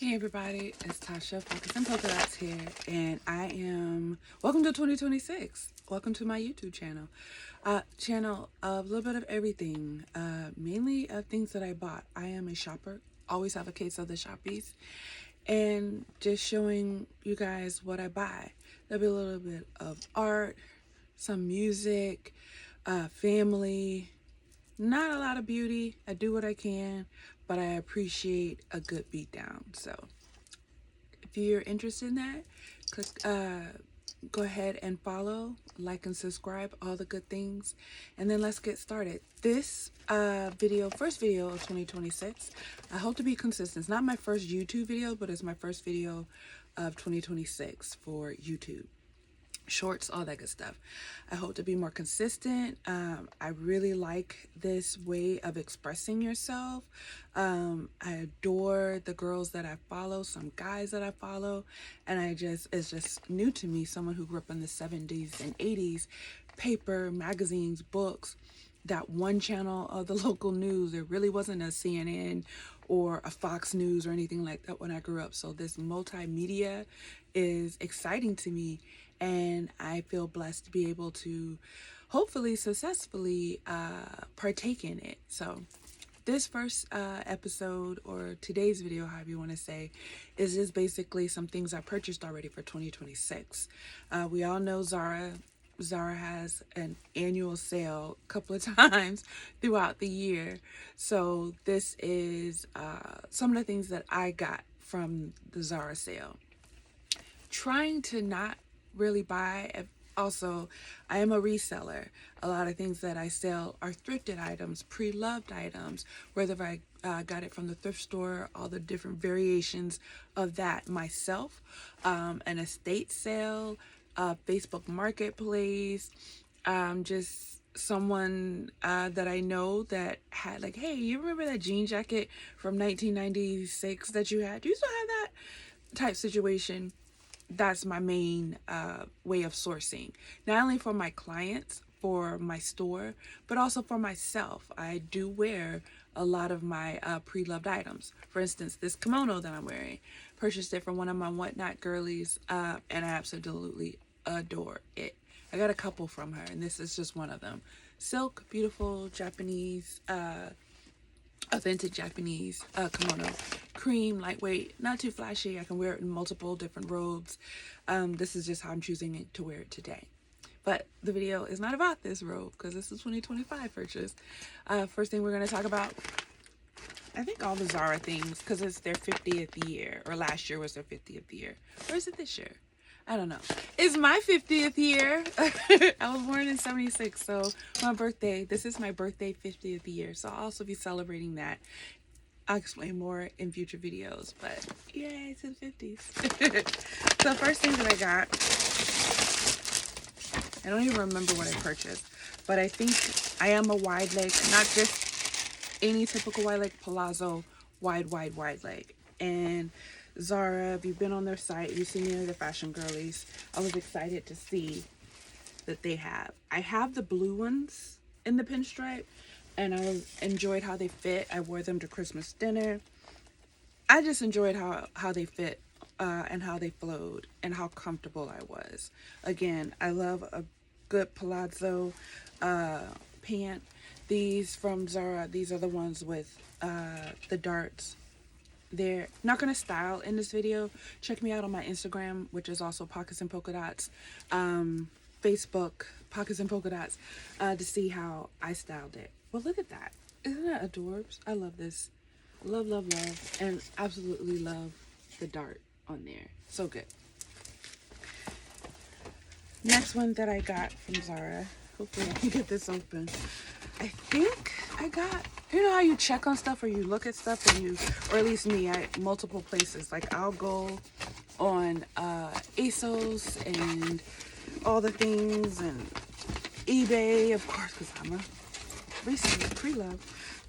Hey everybody, it's Tasha, Pockets and Polka Dots here, and welcome to 2026. Welcome to my YouTube channel. Channel of a little bit of everything, mainly of things that I bought. I am a shopper, always have a case of the shoppies, and just showing you guys what I buy. There'll be a little bit of art, some music, family, not a lot of beauty. I do what I can, but I appreciate a good beatdown. So if you're interested in that, click, go ahead and follow, like, and subscribe, all the good things. And then let's get started. This first video of 2026, I hope to be consistent. It's not my first YouTube video, but it's my first video of 2026 for YouTube. Shorts, all that good stuff. I hope to be more consistent. I really like this way of expressing yourself. I adore the girls that I follow, some guys that I follow, and it's just new to me, someone who grew up in the 70s and 80s, paper, magazines, books, that one channel of the local news. There really wasn't a CNN or a Fox News or anything like that when I grew up. So this multimedia is exciting to me, and I feel blessed to be able to hopefully successfully partake in it. So this first episode, or today's video, however you want to say, is just basically some things I purchased already for 2026. We all know Zara has an annual sale a couple of times throughout the year. So this is some of the things that I got from the Zara sale. Trying to not really buy. Also, I am a reseller. A lot of things that I sell are thrifted items, pre-loved items, whether I got it from the thrift store, all the different variations of that myself, an estate sale, Facebook Marketplace, just someone that I know that had like, hey, you remember that jean jacket from 1996 that you had? Do you still have that? Type situation. That's my main way of sourcing, not only for my clients, for my store, but also for myself. I do wear a lot of my pre-loved items. For instance, this kimono that I'm wearing, purchased it from one of my Whatnot girlies, and I absolutely adore it. I got a couple from her, and this is just one of them. Silk, beautiful Japanese, authentic Japanese kimono. Cream, lightweight, not too flashy. I can wear it in multiple different robes. This is just how I'm choosing to wear it today. But the video is not about this robe, because this is 2025 purchase. First thing we're going to talk about, I think all the Zara things, because it's their 50th year, or last year was their 50th year. Or is it this year? I don't know. It's my 50th year. I was born in 76, so my birthday, this is my birthday 50th year. So I'll also be celebrating that. I'll explain more in future videos, but yay, to the 50s. So first thing that I got, I don't even remember what I purchased, but I think I am a wide leg, not just any typical wide leg, palazzo, wide leg. And Zara, if you've been on their site, you've seen any of the fashion girlies, I was excited to see that they have. I have the blue ones in the pinstripe, and I enjoyed how they fit. I wore them to Christmas dinner. I just enjoyed how they fit and how they flowed and how comfortable I was. Again, I love a good palazzo pant. These from Zara, these are the ones with the darts. They're not going to style in this video. Check me out on my Instagram, which is also Pockets and Polka Dots. Facebook, Pockets and Polka Dots, to see how I styled it. Well, look at that. Isn't that adorbs? I love this. Love, and absolutely love the dart on there. So good. Next one that I got from Zara. Hopefully I can get this open. I think I got, you know how you check on stuff or you look at stuff and or at least me, multiple places. Like I'll go on ASOS and all the things, and eBay, of course, because I'm a reseller, pre-love.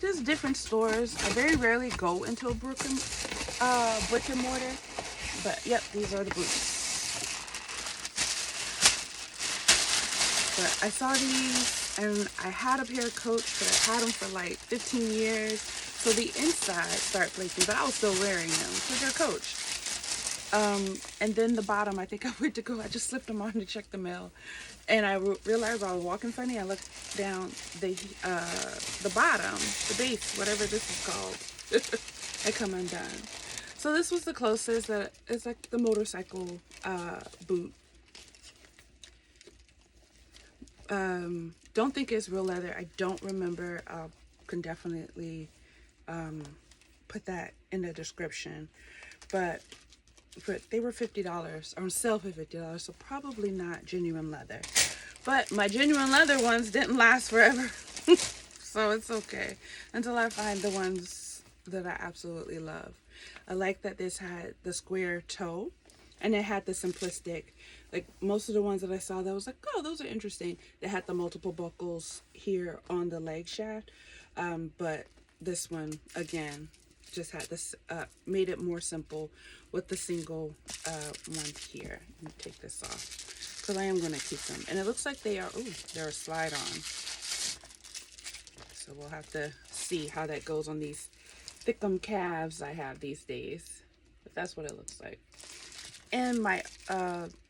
Just different stores. I very rarely go into a brick and mortar, but yep, these are the boots. But I saw these, and I had a pair of Coach, but I had them for like 15 years. So the inside started flaking, but I was still wearing them. So they're coach. And then the bottom, I think I went to go, I just slipped them on to check the mail. And I realized I was walking funny. I looked down the bottom, the base, whatever this is called, had come undone. So this was the closest. That it's like the motorcycle boot. Don't think it's real leather. I don't remember. Can definitely put that in the description. But they were $50 on sale for $50, so probably not genuine leather. But my genuine leather ones didn't last forever. So it's okay until I find the ones that I absolutely love. I like that this had the square toe and it had the simplistic, like most of the ones that I saw that was like, oh, those are interesting. They had the multiple buckles here on the leg shaft. But this one, again, just had this, made it more simple with the single one here. Let me take this off because I am going to keep them. And it looks like they are, ooh, they're a slide on. So we'll have to see how that goes on these thickum calves I have these days. But that's what it looks like. And my,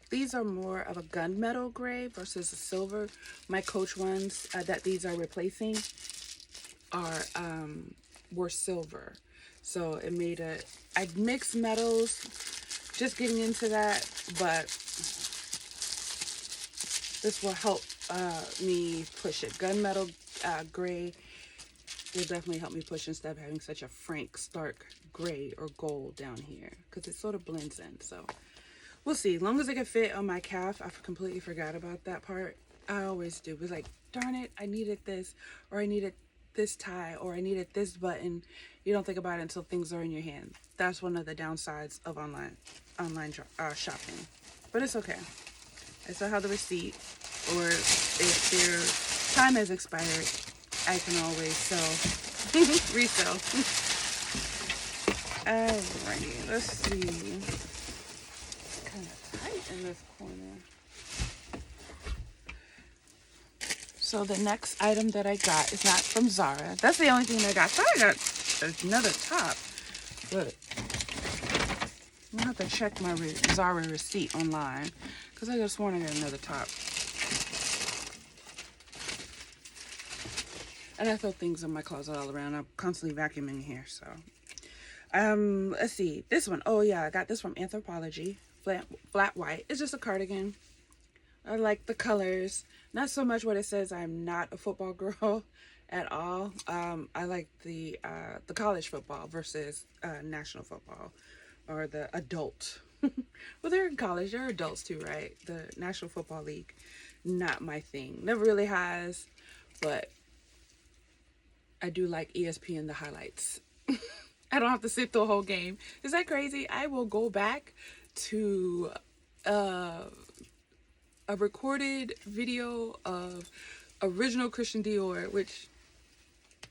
these are more of a gunmetal gray versus a silver. My Coach ones that these are replacing are, were silver. So it made I mixed metals, just getting into that, but this will help me push it. Gunmetal gray will definitely help me push instead of having such a frank, stark gray or gold down here because it sort of blends in. So we'll see. As long as it can fit on my calf, I completely forgot about that part. I always do. It was like, darn it, I needed this, or I needed this tie, or I needed this button. You don't think about it until things are in your hand. That's one of the downsides of online shopping, but it's okay. I still have the receipt, or if their time has expired, I can always resell. Alrighty, let's see. It's kind of tight in this corner. So the next item that I got is not from Zara. That's the only thing I got. I thought I got another top, but I'm gonna have to check my Zara receipt online because I just want to get another top. And I throw things in my closet all around. I'm constantly vacuuming here, so. Let's see. This one. Oh yeah, I got this from Anthropologie. Flat white. It's just a cardigan. I like the colors. Not so much what it says. I'm not a football girl at all. I like the college football versus national football or the adult. Well, they're in college. They're adults too, right? The National Football League. Not my thing. Never really has, but I do like ESPN the highlights. I don't have to sit through a whole game. Is that crazy? I will go back to a recorded video of original Christian Dior, which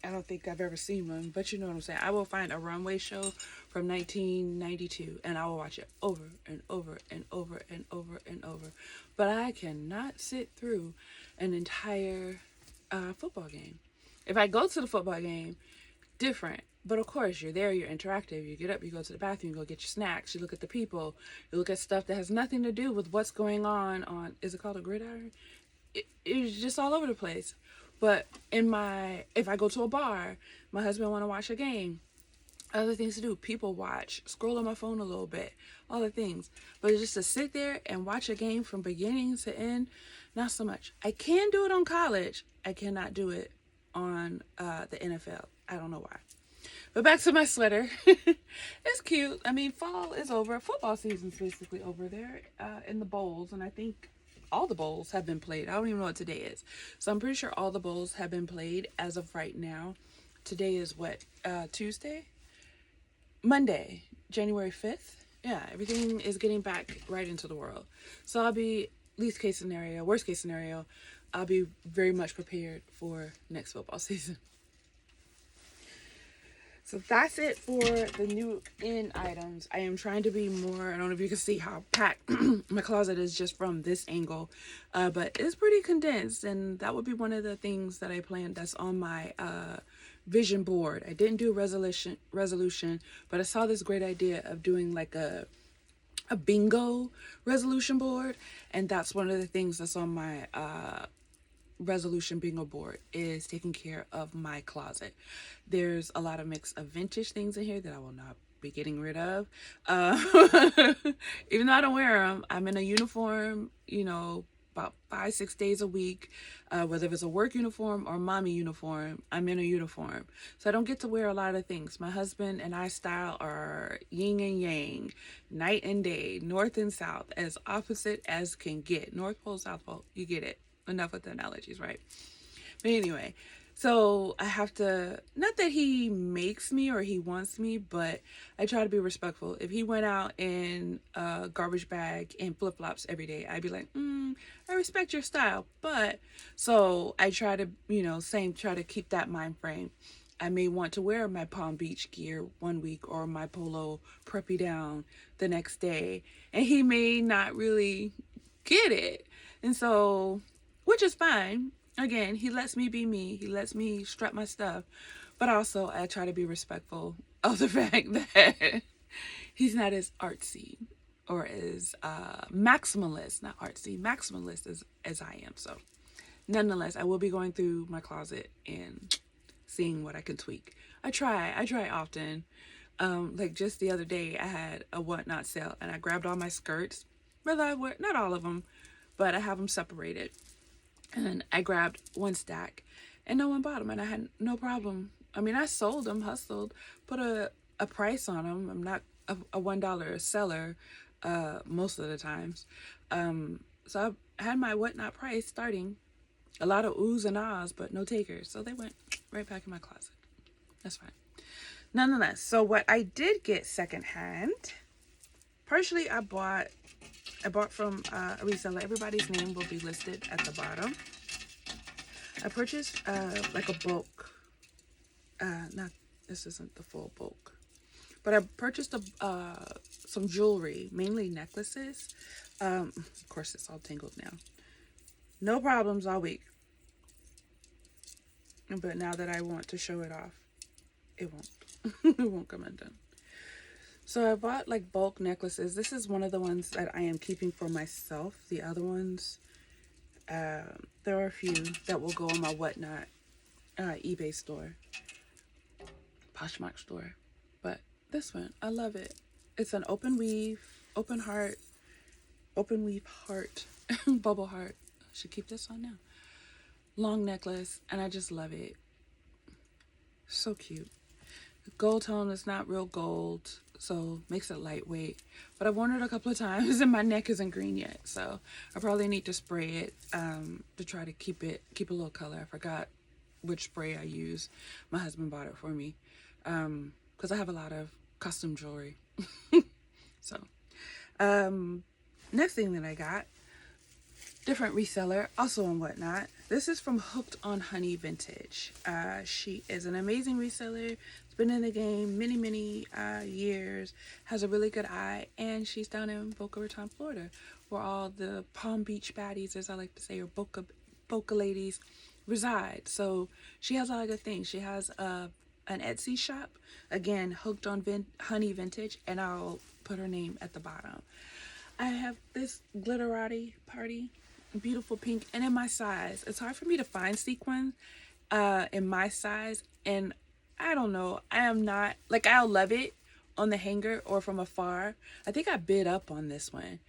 I don't think I've ever seen one, but you know what I'm saying. I will find a runway show from 1992 and I will watch it over and over and over and over and over. But I cannot sit through an entire football game. If I go to the football game, different. But of course, you're there, you're interactive. You get up, you go to the bathroom, you go get your snacks, you look at the people, you look at stuff that has nothing to do with what's going on, is it called a gridiron? It's just all over the place. But if I go to a bar, my husband want to watch a game, other things to do, people watch, scroll on my phone a little bit, all the things. But just to sit there and watch a game from beginning to end, not so much. I can do it on college. I cannot do it on the NFL. I don't know why. But back to my sweater. It's cute. I mean, fall is over. Football season's basically over there in the bowls. And I think all the bowls have been played. I don't even know what today is. So I'm pretty sure all the bowls have been played as of right now. Today is what? Tuesday? Monday, January 5th. Yeah, everything is getting back right into the world. So I'll be, worst case scenario, I'll be very much prepared for next football season. So that's it for the new in items. I am trying to be more, I don't know if you can see how packed my closet is just from this angle, but it's pretty condensed, and that would be one of the things that I planned that's on my vision board. I didn't do a resolution, but I saw this great idea of doing like a bingo resolution board, and that's one of the things that's on my resolution bingo board, is taking care of my closet. There's a lot of mix of vintage things in here that I will not be getting rid of. Even though I don't wear them, I'm in a uniform, about 5-6 days a week, whether it's a work uniform or mommy uniform, I'm in a uniform. So I don't get to wear a lot of things. My husband and I style are yin and yang, night and day, north and south, as opposite as can get. North Pole, South Pole, you get it. Enough with the analogies, right? But anyway, so I have to, not that he makes me or he wants me, but I try to be respectful. If he went out in a garbage bag and flip-flops every day, I'd be like, I respect your style. But so I try to, try to keep that mind frame. I may want to wear my Palm Beach gear one week or my polo preppy down the next day, and he may not really get it. And so, which is fine. Again, he lets me be me. He lets me strut my stuff. But also, I try to be respectful of the fact that he's not as artsy or as maximalist, not artsy, maximalist as I am. So, nonetheless, I will be going through my closet and seeing what I can tweak. I try often. Like just the other day, I had a whatnot sale and I grabbed all my skirts. Whether I wear, not all of them, but I have them separated. And I grabbed one stack and no one bought them, and I had no problem. I mean, I sold them, hustled, put a price on them. I'm not a $1 seller most of the times. So I had my whatnot price starting. A lot of oohs and ahs, but no takers. So they went right back in my closet. That's fine. Nonetheless, so what I did get secondhand, partially I bought from a reseller. Everybody's name will be listed at the bottom. I purchased like a bulk. This isn't the full bulk, but I purchased some jewelry, mainly necklaces. Of course, it's all tangled now. No problems all week. But now that I want to show it off, it won't. It won't come undone. So I bought like bulk necklaces. This is one of the ones that I am keeping for myself. The other ones, there are a few that will go on my whatnot eBay store, Poshmark store. But this one, I love it. It's an open weave heart, bubble heart. I should keep this on now. Long necklace, and I just love it. So cute. The gold tone is not real gold, so makes it lightweight. But I've worn it a couple of times and my neck isn't green yet, so I probably need to spray it to try to keep a little color. I forgot which spray I use. My husband bought it for me because I have a lot of custom jewelry. So next thing that I got, different reseller, also on Whatnot. This is from Hooked on Honey Vintage. She is an amazing reseller. Been in the game many years, has a really good eye, and she's down in Boca Raton, Florida, where all the Palm Beach baddies, as I like to say, or Boca ladies reside. So she has a lot of good things. She has an Etsy shop, again, Hooked on Honey Vintage, and I'll put her name at the bottom. I have this glitterati party, beautiful pink, and in my size. It's hard for me to find sequins in my size, and I don't know. I am not, like, I'll love it on the hanger or from afar. I think I bid up on this one.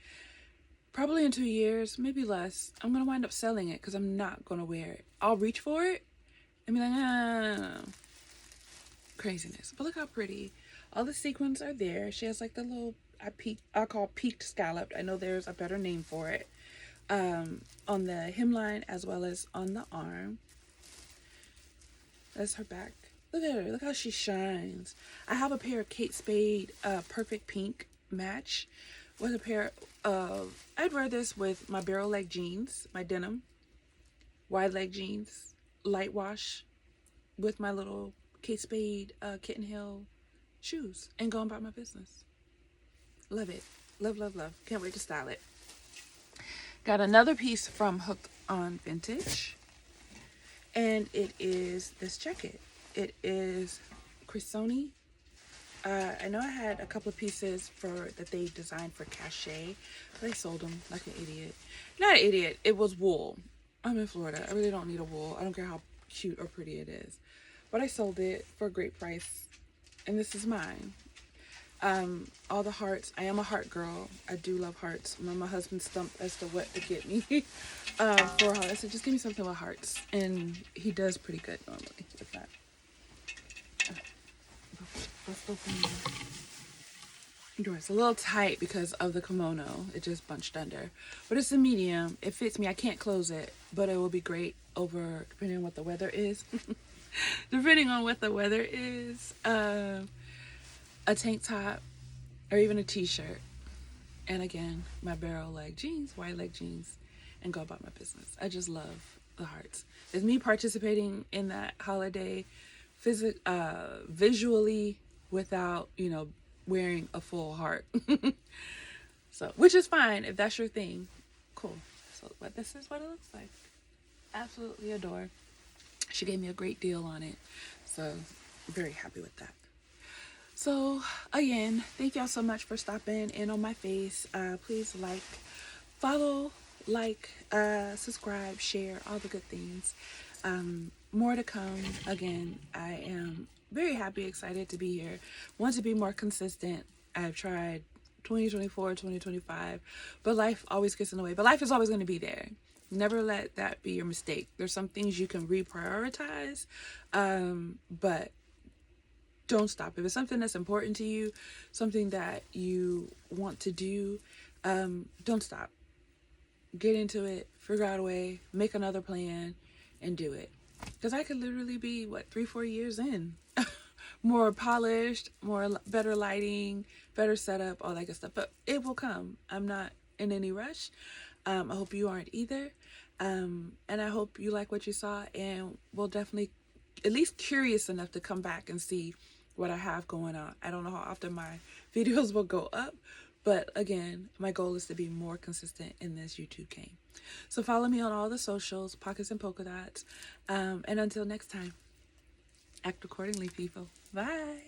Probably in 2 years, maybe less, I'm going to wind up selling it because I'm not going to wear it. I'll reach for it and be like, craziness. But look how pretty. All the sequins are there. She has like the little, I call peaked scalloped. I know there's a better name for it. On the hemline as well as on the arm. That's her back. Look at her. Look how she shines. I have a pair of Kate Spade Perfect Pink match with a pair of, I'd wear this with my barrel leg jeans, my denim, wide leg jeans, light wash with my little Kate Spade Kitten Hill shoes and go about my business. Love it. Love, love, love. Can't wait to style it. Got another piece from Hooked on Vintage. And it is this jacket. It is Crisoni. I know I had a couple of pieces that they designed for cachet, but I sold them like an idiot. Not an idiot. It was wool. I'm in Florida. I really don't need a wool. I don't care how cute or pretty it is, but I sold it for a great price, and this is mine. All the hearts. I am a heart girl. I do love hearts. My husband stumped as to what to get me for hearts. I said, just give me something with hearts, and he does pretty good normally with that. Let's open the door. It's a little tight because of the kimono. It just bunched under. But it's a medium. It fits me. I can't close it, but it will be great over, depending on what the weather is. Depending on what the weather is, a tank top or even a t-shirt. And again, my barrel leg jeans, white leg jeans, and go about my business. I just love the hearts. It's me participating in that holiday visually without, wearing a full heart. So, which is fine if that's your thing. Cool. So, but this is what it looks like. Absolutely adore. She gave me a great deal on it. So, I'm very happy with that. So, again, thank y'all so much for stopping in on my face. Please follow, subscribe, share, all the good things. More to come. Again, I am very happy, excited to be here. Want to be more consistent. I've tried 2024, 2025, but life always gets in the way. But life is always going to be there. Never let that be your mistake. There's some things you can reprioritize, but don't stop. If it's something that's important to you, something that you want to do, don't stop. Get into it, figure out a way, make another plan, and do it. Because I could literally be, 3-4 years in. More polished, better lighting, better setup, all that good stuff. But it will come. I'm not in any rush. I hope you aren't either. And I hope you like what you saw and will definitely at least curious enough to come back and see what I have going on. I don't know how often my videos will go up, but again, my goal is to be more consistent in this YouTube game. So follow me on all the socials, Pockets and Polka Dots. And until next time, act accordingly, people. Bye.